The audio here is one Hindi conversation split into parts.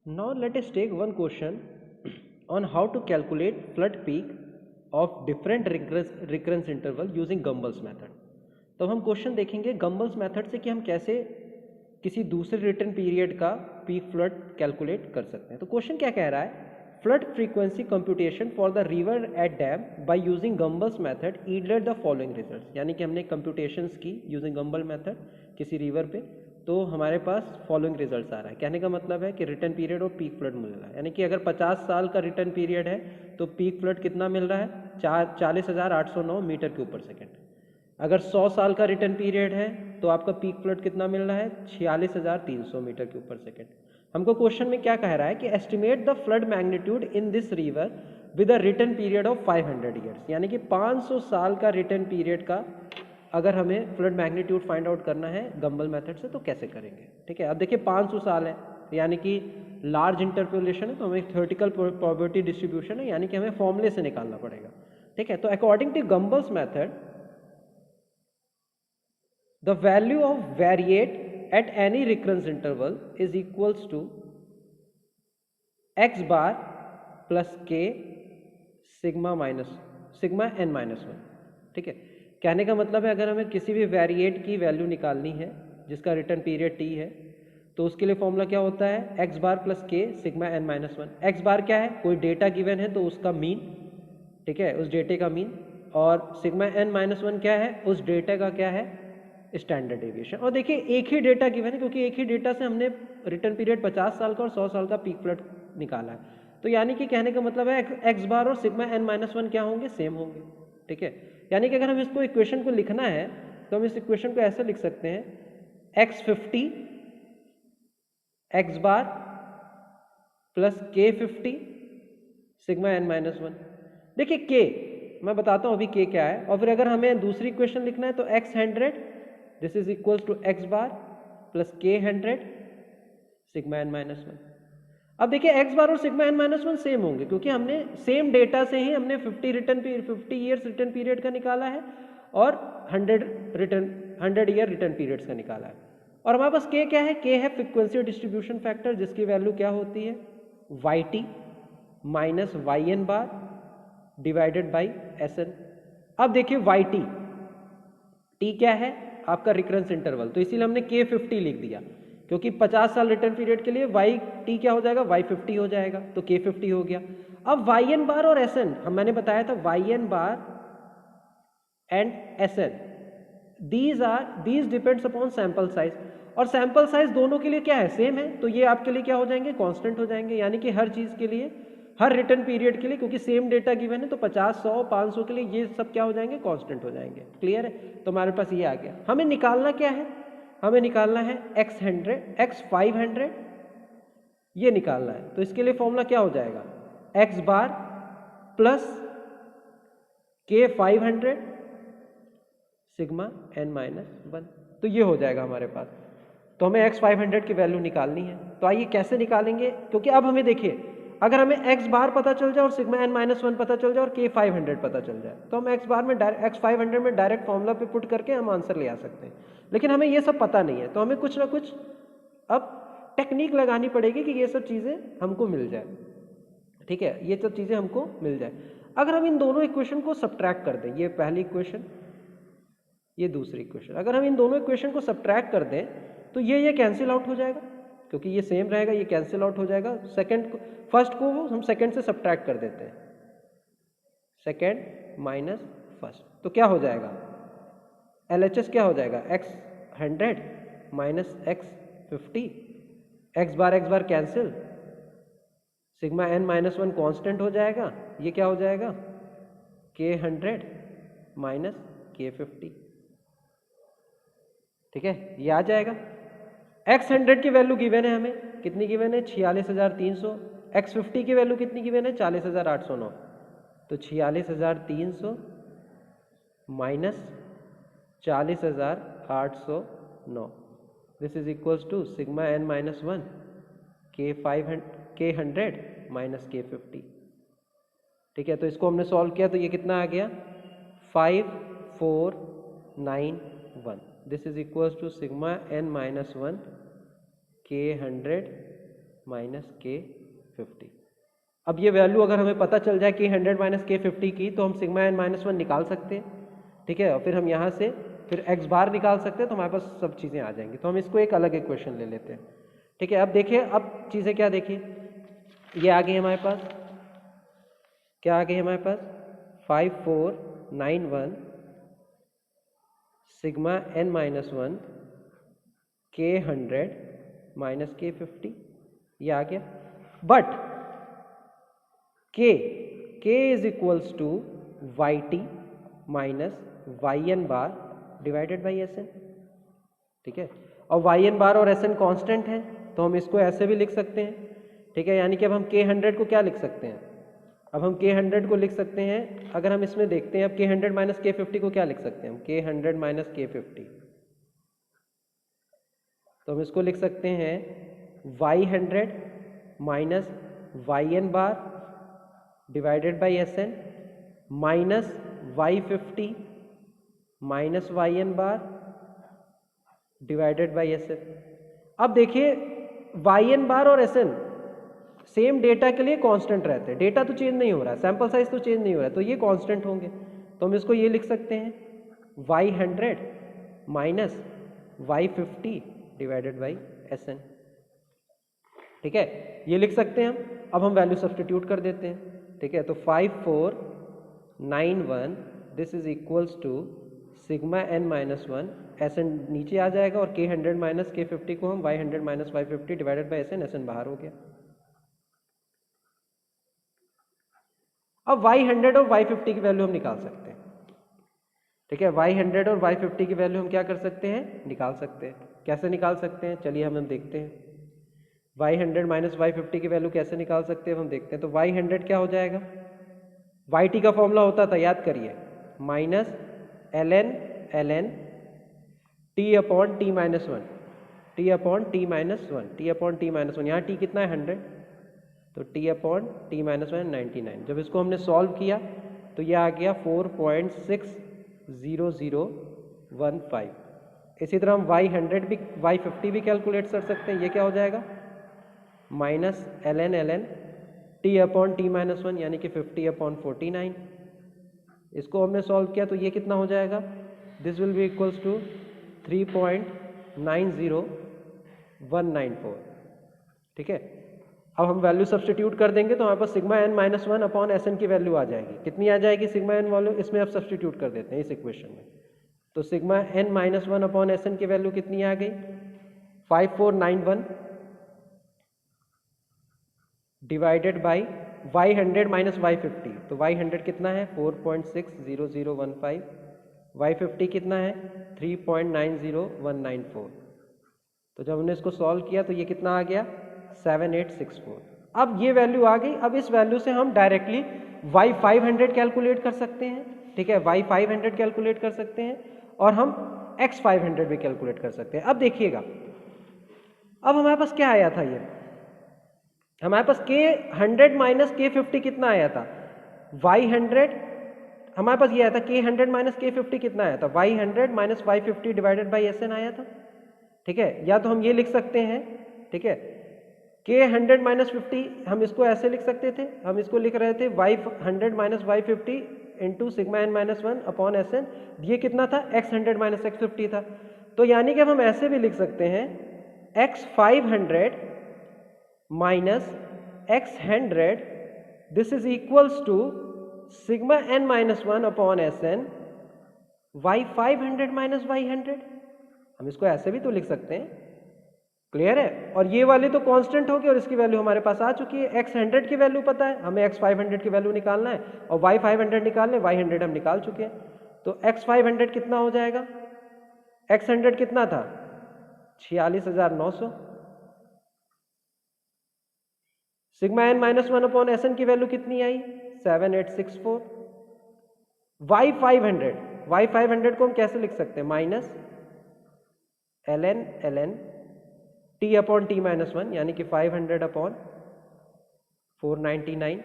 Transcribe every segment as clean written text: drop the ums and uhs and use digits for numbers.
Now let us take one question on how to calculate flood peak of different recurrence interval using Gumbel's method. तो हम क्वेश्चन देखेंगे Gumbel's मेथड से कि हम कैसे किसी दूसरे रिटर्न पीरियड का पीक फ्लड कैलकुलेट कर सकते हैं। तो क्वेश्चन क्या कह रहा है, flood frequency computation for the river eight dam by using Gumbel's method yielded the following results. यानी कि हमने कंप्यूटेशंस की यूजिंग Gumbel मेथड किसी रिवर पे, तो हमारे पास फॉलोइंग रिजल्ट्स आ रहा है। कहने का मतलब है कि रिटर्न पीरियड और पीक फ्लड मिल रहा है। यानी कि अगर 50 साल का रिटर्न पीरियड है तो पीक फ्लड कितना मिल रहा है, 40,809 मीटर क्यूब पर सेकेंड। अगर 100 साल का रिटर्न पीरियड है तो आपका पीक फ्लड कितना मिल रहा है, 46,300 मीटर क्यूब पर सेकेंड। हमको क्वेश्चन में क्या कह रहा है कि estimate the flood magnitude in this river with a return period of 500 years. यानी कि 500 साल का रिटर्न पीरियड का अगर हमें फ्लड मैग्नीट्यूड फाइंड आउट करना है गंबल मेथड से तो कैसे करेंगे। ठीक है, अब देखिए 500 साल है यानी कि लार्ज इंटरपोलेशन है, तो हमें थ्योरेटिकल प्रोबेबिलिटी डिस्ट्रीब्यूशन है, यानी कि हमें फॉर्मूले से निकालना पड़ेगा। ठीक है, तो according to Gumbel's method the value of variate at any recurrence interval is equals to x bar plus K sigma N minus one. ठीक है, कहने का मतलब है अगर हमें किसी भी वेरिएट की वैल्यू निकालनी है जिसका रिटर्न पीरियड टी है तो उसके लिए फॉर्मूला क्या होता है, X bar plus K sigma N minus one. X bar क्या है, कोई डेटा गिवन है तो उसका मीन, ठीक है, उस डेटे का मीन, और सिग्मा एन माइनस वन क्या है, उस डेटा का क्या है, स्टैंडर्ड डेविएशन। और देखिए एक ही डेटा गिवन है क्योंकि एक ही डेटा से हमने रिटर्न पीरियड 50 साल का और 100 साल का पीक फ्लड निकाला है। तो यानी कि कहने का मतलब है एक्स बार और सिग्मा एन माइनस वन क्या होंगे, सेम होंगे। ठीक है, यानी कि अगर हम इसको इक्वेशन को लिखना है तो हम इस इक्वेशन को ऐसे लिख सकते हैं, x50 X bar plus k50 sigma N minus one. देखिए के मैं बताता हूँ अभी के क्या है, और फिर अगर हमें दूसरी इक्वेशन लिखना है तो x100 this is equals to x bar plus k100 sigma N minus one. अब देखिए एक्स बार और sigma N minus one same होंगे क्योंकि हमने सेम डेटा से ही हमने 50 ईयर्स रिटर्न पीरियड का निकाला है और 100 ईयर रिटर्न पीरियड्स का निकाला है। और हमारे पास के क्या है, के है फ्रीक्वेंसी डिस्ट्रीब्यूशन फैक्टर जिसकी वैल्यू क्या होती है, Y T minus Y N bar divided by S N. अब देखिए वाई टी, टी क्या है आपका रिकरेंस इंटरवल, तो इसीलिए हमने के 50 लिख दिया क्योंकि 50 साल रिटर्न पीरियड के लिए वाई टी क्या हो जाएगा, वाई 50 हो जाएगा, तो के 50 हो गया। अब वाई एन बार और एस एन मैंने बताया था, Y N bar and S N these depends upon sample size, और सैंपल साइज दोनों के लिए क्या है, सेम है, तो ये आपके लिए क्या हो जाएंगे, कांस्टेंट हो जाएंगे। यानी कि हर चीज के लिए, हर रिटर्न पीरियड के लिए, क्योंकि सेम डेटा गिवन है तो 50, 100, 500 के लिए ये सब क्या हो जाएंगे, कांस्टेंट हो जाएंगे। क्लियर है, तो हमारे पास ये आ गया। हमें निकालना क्या है, हमें निकालना है x100 x500 ये निकालना है। तो इसके लिए फॉर्मूला क्या हो जाएगा, एक्स बार प्लस के 500 सिग्मा एन माइनस वन। तो ये हो जाएगा हमारे पास। तो हमें x500 की वैल्यू निकालनी है, तो आइए कैसे निकालेंगे, क्योंकि अब हमें देखिए अगर हमें x बार पता चल जाए और सिग्मा एन माइनस वन पता चल जाए और k500 पता चल जाए तो हम x बार में x500 में डायरेक्ट फॉर्मूला पे पुट करके हम आंसर ले आ सकते हैं। लेकिन हमें ये सब पता नहीं है तो हमें कुछ ना कुछ अब टेक्निक लगानी पड़ेगी कि ये सब चीज़ें हमको मिल जाए। ठीक है, ये सब चीज़ें हमको मिल जाए। अगर हम इन दोनों इक्वेशन को सब्ट्रैक्ट कर दें, ये पहली इक्वेशन, ये दूसरी इक्वेशन, अगर हम इन दोनों इक्वेशन को सब्ट्रैक्ट कर दें तो ये कैंसिल आउट हो जाएगा क्योंकि ये सेम रहेगा, ये कैंसिल आउट हो जाएगा। फर्स्ट को हम सेकंड से सब्ट्रैक्ट कर देते हैं, सेकंड माइनस फर्स्ट, तो क्या हो जाएगा, LHS क्या हो जाएगा, x100 minus x50, X bar cancel, sigma N minus one constant हो जाएगा, ये क्या हो जाएगा, k100 माइनस k50। ठीक है, ये आ जाएगा। x100 की वैल्यू गिवन है, हमें कितनी गिवन है, 46,300। x50 की वैल्यू कितनी गिवन है, 40,809। तो 46,300 minus 40,809 this is equals to sigma N minus one k100 minus k50। ठीक है, तो इसको हमने सॉल्व किया तो ये कितना आ गया, 5491। This is equals to sigma N minus one k100 minus K50। अब ये वैल्यू अगर हमें पता चल जाए K100 माइनस K50 की, तो हम सिग्मा n माइनस 1 निकाल सकते हैं, ठीक है। और फिर हम यहाँ से फिर x बार निकाल सकते हैं, तो हमारे पास सब चीज़ें आ जाएंगी। तो हम इसको एक अलग इक्वेशन ले लेते हैं, ठीक है। अब देखिए, अब चीज़ें क्या देखिए, ये आ गई हमारे पास, क्या आ गई हमारे पास 5491 sigma n minus 1 K100 minus K50, ये आ गया। But K is equals to YT minus YN bar divided by SN, ठीक है। और YN बार और SN कांस्टेंट है, तो हम इसको ऐसे भी लिख सकते हैं, ठीक है। यानी कि अब हम K100 को क्या लिख सकते हैं, अब हम K100 को लिख सकते हैं, अगर हम इसमें देखते हैं, अब K100 माइनस K50 को क्या लिख सकते हैं हम, K100 माइनस K50, तो हम इसको लिख सकते हैं Y100 minus YN bar divided by SN minus Y50 minus YN bar divided by SN। अब देखिए, YN बार और SN सेम डेटा के लिए कांस्टेंट रहते हैं, डेटा तो चेंज नहीं हो रहा है, सैंपल साइज तो चेंज नहीं हो रहा है, तो ये कांस्टेंट होंगे। तो हम इसको ये लिख सकते हैं Y100 minus Y50 divided by SN, ठीक है। ये लिख सकते हैं हम। अब हम वैल्यू सब्स्टिट्यूट कर देते हैं, ठीक है। तो 5491 this is equals to sigma n minus 1, SN नीचे आ जाएगा, और K100 माइनस K50 को हम Y100 minus Y50 divided by SN बाहर हो गया। अब Y100 और Y50 की वैल्यू हम निकाल सकते हैं, ठीक है। Y100 और Y50 की वैल्यू हम क्या कर सकते हैं, निकाल सकते हैं। कैसे निकाल सकते हैं, चलिए हम देखते हैं। Y100 माइनस Y50 की वैल्यू कैसे निकाल सकते हैं, हम देखते हैं। तो Y100 क्या हो जाएगा, YT का फॉर्मूला होता था, याद करिए, minus ln T upon T minus 1, T upon T minus 1, T upon T minus 1, यहाँ T कितना है 100, तो T अपॉन T माइनस 1 99। जब इसको हमने सॉल्व किया तो ये आ गया 4.60015। इसी तरह हम Y100 भी Y50 भी कैलकुलेट कर सकते हैं। ये क्या हो जाएगा, minus ln T upon T minus 1 यानी कि 50 अपॉन 49। इसको हमने सॉल्व किया तो ये कितना हो जाएगा, this will be equals to 3.90194, ठीक है। अब हम वैल्यू सब्स्टिट्यूट कर देंगे तो हमारे पास sigma n minus 1 upon SN की वैल्यू आ जाएगी। कितनी आ जाएगी सिग्मा n वैल्यू, इसमें आप सब्स्टिट्यूट कर देते हैं इस इक्वेशन में। तो sigma n minus 1 upon SN की वैल्यू कितनी आ गई, 5491 divided by Y100 minus Y50। तो Y100 कितना है 4.60015, Y50 कितना है 3.90194। तो जब हमने इसको सॉल्व किया तो ये कितना आ गया 7864। अब ये वैल्यू आ गई। अब इस वैल्यू से हम डायरेक्टली Y500 कैलकुलेट कर सकते हैं, ठीक है। Y500 कैलकुलेट कर सकते हैं और हम X500 भी कैलकुलेट कर सकते हैं। अब देखिएगा, अब हमारे पास क्या आया था, ये हमारे पास K100 माइनस K50 कितना आया था, Y100 हमारे पास ये आया था, K100 माइनस K50 कितना आया था, Y100 minus Y50 divided by SN आया था, ठीक है। या तो हम ये लिख सकते हैं, ठीक है, K100 माइनस 50, हम इसको ऐसे लिख सकते थे, हम इसको लिख रहे थे Y100 minus Y50 into sigma n minus 1 upon SN। ये कितना था X100 माइनस X50 था। तो यानी कि हम ऐसे भी लिख सकते हैं X500 minus X100 this is equals to sigma n minus 1 upon SN Y500 minus Y100। हम इसको ऐसे भी तो लिख सकते हैं, क्लियर है। और ये वाले तो कांस्टेंट हो गए और इसकी वैल्यू हमारे पास आ चुकी है। X100 की वैल्यू पता है, हमें X500 की वैल्यू निकालना है और Y500 निकालना है, Y100 हम निकाल चुके हैं। तो X500 कितना हो जाएगा, X100 कितना था 46,900, sigma n minus 1 upon SN की वैल्यू कितनी आई 7864। Y500 को हम कैसे लिख सकते हैं, minus ln T upon T minus 1 यानी कि 500 अपॉन 499।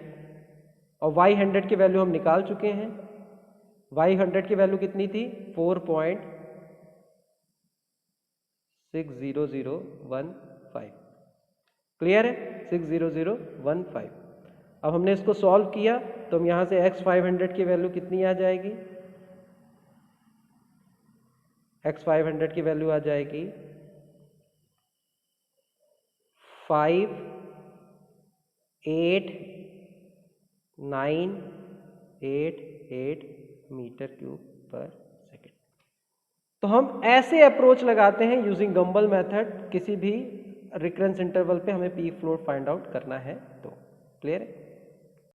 और Y100 की वैल्यू हम निकाल चुके हैं, Y100 की वैल्यू कितनी थी 4.60015। क्लियर है? 60015। अब हमने इसको सॉल्व किया तो हम यहाँ से x500 की वैल्यू कितनी आ जाएगी? x500 की वैल्यू आ जाएगी 58,988 मीटर क्यूब पर सेकेंड। तो हम ऐसे अप्रोच लगाते हैं यूजिंग गंबल मेथड, किसी भी रिकरेंस इंटरवल पे हमें पीक फ्लो फाइंड आउट करना है तो। क्लियर है?